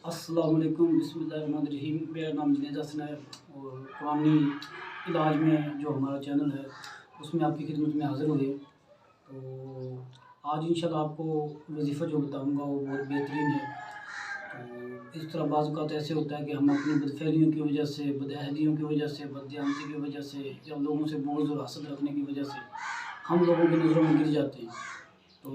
السلام علیکم، بسم اللہ الرحمن الرحیم۔ میرا نام جنید حسن ہے اور قرآنی علاج میں جو ہمارا چینل ہے اس میں آپ کی خدمت میں حاضر ہوئے۔ تو آج انشاءاللہ آپ کو وظیفہ جو بتاؤں گا وہ بہت بہترین ہے۔ تو اس طرح بعض اوقات ایسے ہوتا ہے کہ ہم اپنی بدفعلیوں کی وجہ سے، بدعہدیوں کی وجہ سے، بددیانتی کی وجہ سے یا لوگوں سے بغض اور حسد رکھنے کی وجہ سے ہم لوگوں کی نظروں میں گر جاتے ہیں۔ تو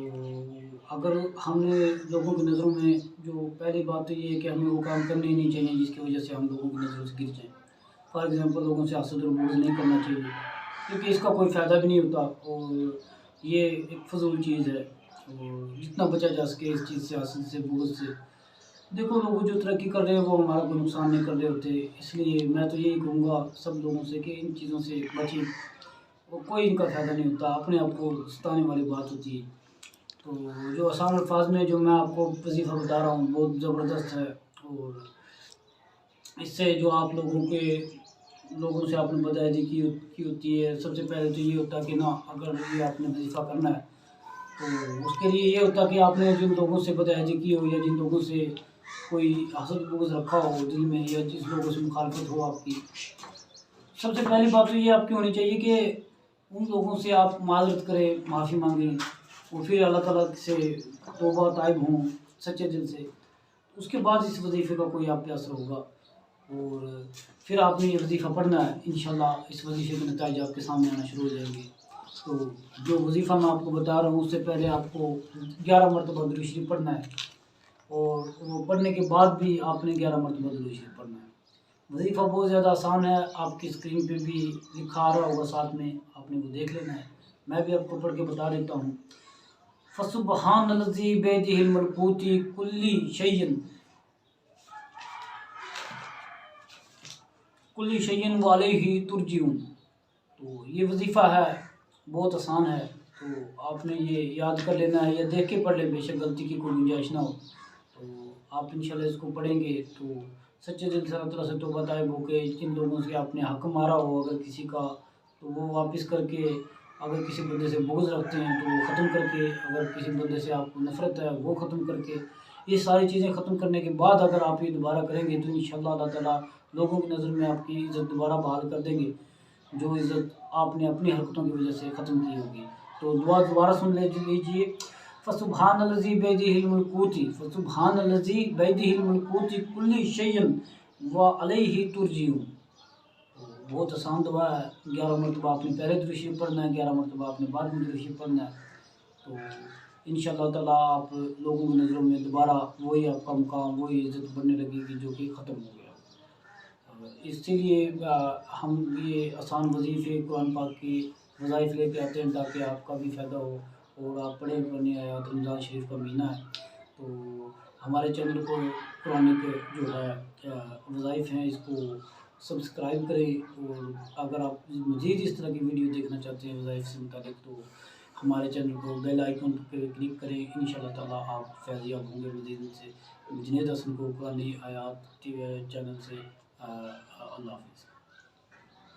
اگر ہم نے لوگوں کی نظروں میں جو پہلی بات تو یہ ہے کہ ہمیں وہ کام کرنے ہی نہیں چاہیے جس کی وجہ سے ہم لوگوں کی نظروں سے گر جائیں۔ فار ایگزامپل لوگوں سے حسد اور بغض نہیں کرنا چاہیے کیونکہ اس کا کوئی فائدہ بھی نہیں ہوتا اور یہ ایک فضول چیز ہے، اور جتنا بچا جا سکے اس چیز سے، حسد سے، بغض سے۔ دیکھو لوگ جو ترقی کر رہے ہیں وہ ہمارا کوئی نقصان نہیں کر رہے ہوتے، اس لیے میں تو یہی کہوں گا سب لوگوں سے کہ ان چیزوں سے بچیں، وہ کوئی ان کا فائدہ نہیں ہوتا، اپنے آپ کو ستانے والی بات ہوتی ہے۔ تو جو آسان الفاظ میں جو میں آپ کو وظیفہ بتا رہا ہوں بہت زبردست ہے، اور اس سے جو آپ لوگوں سے آپ نے بدعہدی کی ہوتی ہے، سب سے پہلے تو یہ ہوتا ہے کہ نا اگر یہ آپ نے وظیفہ کرنا ہے تو اس کے لیے یہ ہوتا ہے کہ آپ نے جن لوگوں سے بدعہدی کی ہو یا جن لوگوں سے کوئی حسد بغض رکھا ہو دل میں یا جس لوگوں سے مخالفت ہو آپ کی، سب سے پہلی بات تو یہ آپ کی ہونی چاہیے کہ ان لوگوں سے آپ معذرت کریں، معافی مانگیں اور پھر اللہ تعالیٰ سے توبہ طائب ہوں سچے دل سے۔ اس کے بعد اس وظیفے کا کوئی آپ پہ اثر ہوگا اور پھر آپ نے یہ وظیفہ پڑھنا ہے، انشاءاللہ اس وظیفے کے نتائج آپ کے سامنے آنا شروع ہو جائیں گے۔ تو جو وظیفہ میں آپ کو بتا رہا ہوں اس سے پہلے آپ کو 11 مرتبہ درود شریف پڑھنا ہے، اور وہ پڑھنے کے بعد بھی آپ نے 11 مرتبہ درود شریف پڑھنا ہے۔ وظیفہ بہت زیادہ آسان ہے، آپ کی اسکرین پہ بھی لکھا آ رہا ہوگا ساتھ میں، آپ نے وہ دیکھ لینا ہے، میں بھی آپ کو پڑھ کے بتا دیتا ہوں۔ فَسُبْحَانَ الَّذِي بِيَدِهِ الْمَلَكُوتُ كُلِّ شَيْءٍ وَعَلَيْهِ تُرْجَعُونَ۔ تو یہ وظیفہ ہے، بہت آسان ہے، تو آپ نے یہ یاد کر لینا ہے یا دیکھ کے پڑھ لیں، بے شک غلطی کی کوئی گنجائش نہ ہو۔ تو آپ انشاءاللہ اس کو پڑھیں گے تو سچے دل سے اللہ تعالیٰ سے توبہ طائب ہو کے جن لوگوں سے آپ نے حق مارا ہو اگر کسی کا تو وہ واپس کر کے، اگر کسی بندے سے بغض رکھتے ہیں تو وہ ختم کر کے، اگر کسی بندے سے آپ کو نفرت ہے وہ ختم کر کے، یہ ساری چیزیں ختم کرنے کے بعد اگر آپ یہ دوبارہ کریں گے تو انشاءاللہ اللہ تعالیٰ لوگوں کی نظر میں آپ کی عزت دوبارہ بحال کر دیں گے، جو عزت آپ نے اپنی حرکتوں کی وجہ سے ختم کی ہوگی۔ تو دعا دوبارہ سن لیجیے۔ فَسُبْحَانَ الَّذِي بِيَدِهِ الْمُلْكُوتُ فَسُبْحَانَ الَّذِي بِيَدِهِ الْمُلْكُوتُ كُلِّ شَيْءٍ وَعَلَيْهِ تُرْجَعُونَ۔ بہت آسان دعا ہے، 11 مرتبہ آپ نے پہلے درود شریف پڑھنا ہے، 11 مرتبہ آپ نے بعد میں درود شریف پڑھنا ہے۔ تو انشاءاللہ تعالیٰ آپ لوگوں کی نظروں میں دوبارہ وہی آپ کا مقام، وہی عزت بڑھنے لگے گی جو کہ ختم ہو گیا۔ اس لیے ہم یہ آسان وظیفے قرآن پاک کی وظائف لے کے آتے ہیں تاکہ آپ کا بھی فائدہ ہو اور آپ پڑھیں قرآن آیات۔ رمضان شریف کا مہینہ ہے تو ہمارے چینل کو قرآن کے جو ہے وظائف ہیں اس کو سبسکرائب کریں، اور اگر آپ مزید اس طرح کی ویڈیو دیکھنا چاہتے ہیں وظائف سے متعلق تو ہمارے چینل کو بیل آئیکن پہ کلک کریں، انشاءاللہ تعالیٰ آپ فیضیاب ہوں گے مزید سے۔ جنید حسن کو قرآن آیات چینل سے اللہ حافظ۔